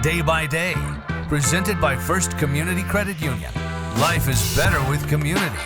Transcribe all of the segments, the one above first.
day by day. Presented by First Community Credit Union. Life is better with community.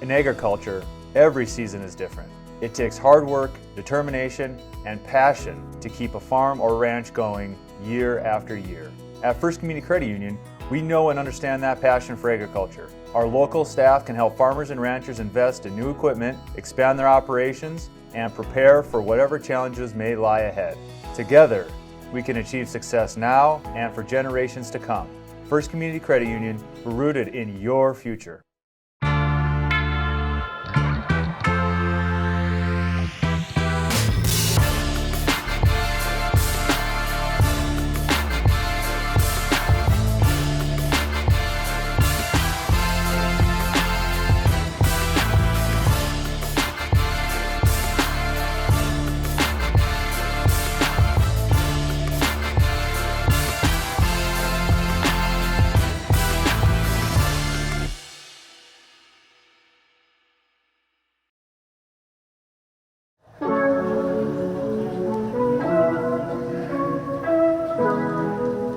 In agriculture, every season is different. It takes hard work, determination, and passion to keep a farm or ranch going year after year. At First Community Credit Union, we know and understand that passion for agriculture. Our local staff can help farmers and ranchers invest in new equipment, expand their operations, and prepare for whatever challenges may lie ahead. Together, we can achieve success now and for generations to come. First Community Credit Union, we're rooted in your future.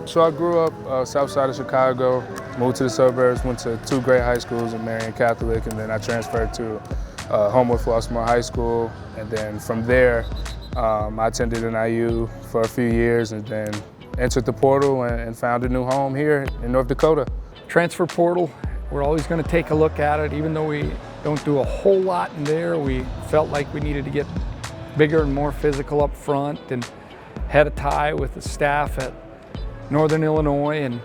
So I grew up south side of Chicago, moved to the suburbs, went to two great high schools in Marion Catholic, and then I transferred to Homewood Flossmoor High School. And then from there, I attended NIU for a few years and then entered the portal and found a new home here in North Dakota. Transfer portal, we're always going to take a look at it. Even though we don't do a whole lot in there, we felt like we needed to get bigger and more physical up front, and had a tie with the staff at Northern Illinois and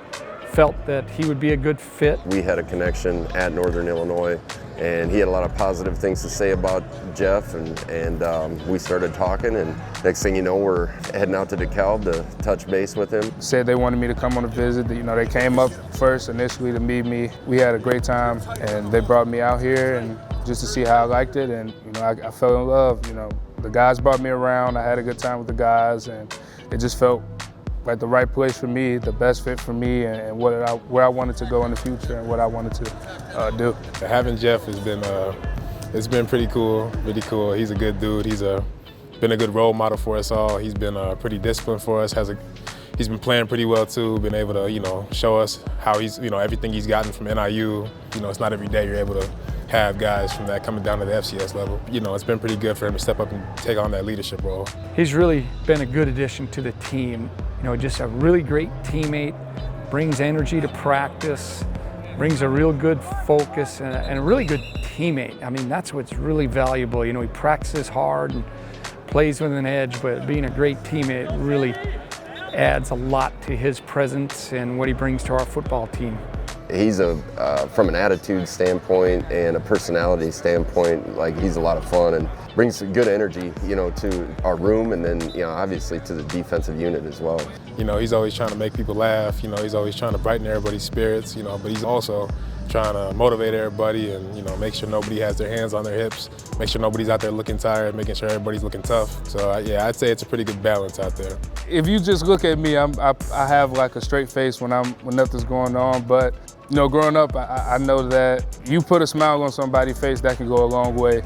felt that he would be a good fit. We had a connection at Northern Illinois, and he had a lot of positive things to say about Jeff, and we started talking, and next thing you know, we're heading out to DeKalb to touch base with him. Said they wanted me to come on a visit. You know, they came up first initially to meet me. We had a great time, and they brought me out here and just to see how I liked it, and you know, I fell in love. You know, the guys brought me around. I had a good time with the guys, and it just felt like the right place for me, the best fit for me, and where I wanted to go in the future and what I wanted to do. Having Jeff has been, it's been pretty cool, really cool. He's a good dude. He's been a good role model for us all. He's been pretty disciplined for us. He's been playing pretty well too. Been able to, you know, show us how he's, you know, everything he's gotten from NIU. You know, it's not every day you're able to have guys from that coming down to the FCS level. You know, it's been pretty good for him to step up and take on that leadership role. He's really been a good addition to the team. You know, just a really great teammate, brings energy to practice, brings a real good focus, and a really good teammate. I mean, that's what's really valuable. You know, he practices hard and plays with an edge, but being a great teammate really adds a lot to his presence and what he brings to our football team. He's from an attitude standpoint and a personality standpoint, like he's a lot of fun and brings good energy, you know, to our room, and then, you know, obviously to the defensive unit as well. You know, he's always trying to make people laugh. You know, he's always trying to brighten everybody's spirits. You know, but he's also trying to motivate everybody and, you know, make sure nobody has their hands on their hips, make sure nobody's out there looking tired, making sure everybody's looking tough. So yeah, I'd say it's a pretty good balance out there. If you just look at me, I have like a straight face when nothing's going on, but you know, growing up, I know that you put a smile on somebody's face, that can go a long way.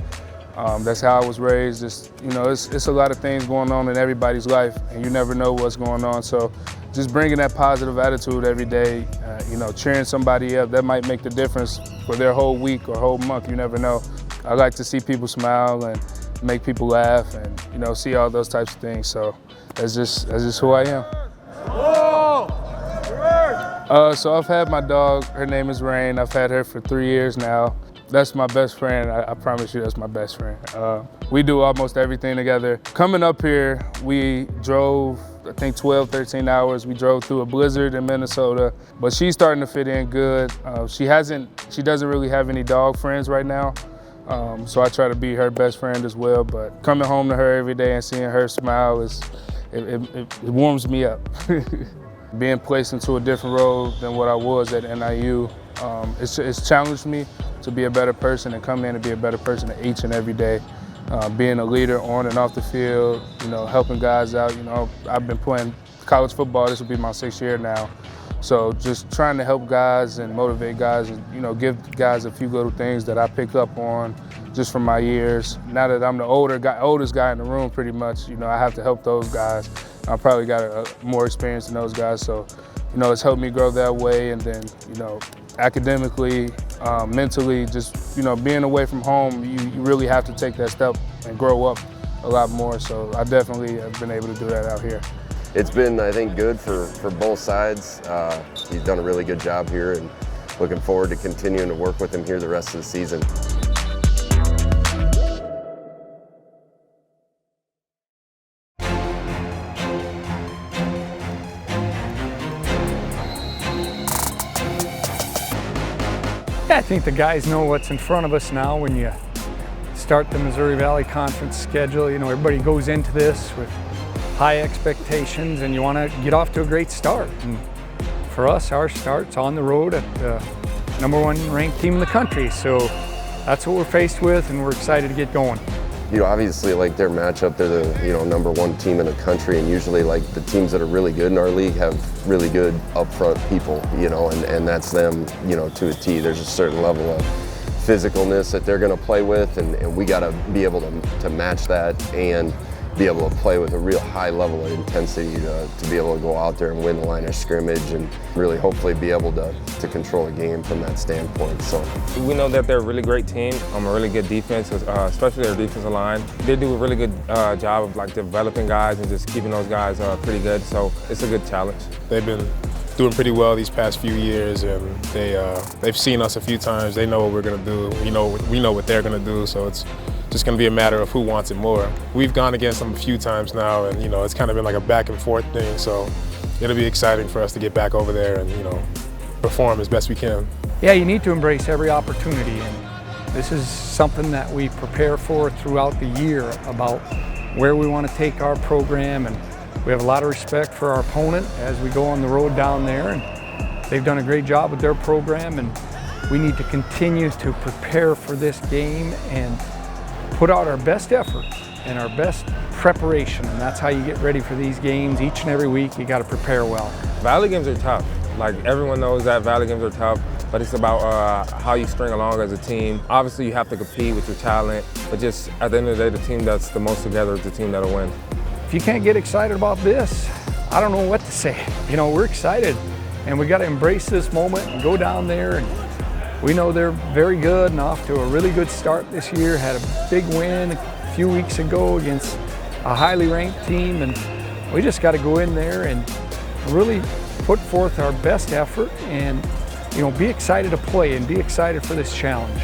That's how I was raised. You know, it's a lot of things going on in everybody's life, and you never know what's going on. So just bringing that positive attitude every day, you know, cheering somebody up, that might make the difference for their whole week or whole month. You never know. I like to see people smile and make people laugh and, you know, see all those types of things. So that's just who I am. So I've had my dog, her name is Rain. I've had her for 3 years now. That's my best friend. I promise you that's my best friend. We do almost everything together. Coming up here, we drove, I think 12, 13 hours. We drove through a blizzard in Minnesota, but she's starting to fit in good. She doesn't really have any dog friends right now. So I try to be her best friend as well, but coming home to her every day and seeing her smile, it warms me up. Being placed into a different role than what I was at NIU, it's challenged me to be a better person and come in and be a better person each and every day. Being a leader on and off the field, you know, helping guys out. You know, I've been playing college football, this will be my 6th year now. So just trying to help guys and motivate guys and, you know, give guys a few little things that I pick up on just from my years. Now that I'm the oldest guy in the room pretty much, I have to help those guys. I probably got more experience than those guys, so, it's helped me grow that way. And then, academically, mentally, just, being away from home, you really have to take that step and grow up a lot more. So I definitely have been able to do that out here. It's been, I think, good for both sides. He's done a really good job here, and looking forward to continuing to work with him here the rest of the season. Yeah, I think the guys know what's in front of us now when you start the Missouri Valley Conference schedule. Everybody goes into this with high expectations, and you want to get off to a great start. And for us, our start's on the road at the #1 ranked team in the country. So that's what we're faced with, and we're excited to get going. Obviously, like their matchup, they're the #1 team in the country, and usually like the teams that are really good in our league have really good upfront people, and that's them, to a T. There's a certain level of physicalness that they're going to play with, and we got to be able to match that and be able to play with a real high level of intensity to be able to go out there and win the line of scrimmage and really hopefully be able to control a game from that standpoint. So we know that they're a really great team, a really good defense, especially their defensive line. They do a really good job of like developing guys and just keeping those guys pretty good. So it's a good challenge. They've been doing pretty well these past few years, and they've seen us a few times. They know what we're gonna do. We know what they're gonna do. So it's just going to be a matter of who wants it more. We've gone against them a few times now, and it's kind of been like a back and forth thing. So it'll be exciting for us to get back over there and perform as best we can. Yeah, you need to embrace every opportunity, and this is something that we prepare for throughout the year about where we want to take our program, and we have a lot of respect for our opponent as we go on the road down there, and they've done a great job with their program, and we need to continue to prepare for this game and put out our best effort and our best preparation, and that's how you get ready for these games. Each and every week you got to prepare well. Valley games are tough. Like everyone knows that Valley games are tough, but it's about how you string along as a team. Obviously you have to compete with your talent, but just at the end of the day, the team that's the most together is the team that'll win. If you can't get excited about this, I don't know what to say. We're excited, and we got to embrace this moment and go down there. And we know they're very good and off to a really good start this year. Had a big win a few weeks ago against a highly ranked team, and we just got to go in there and really put forth our best effort and be excited to play and be excited for this challenge.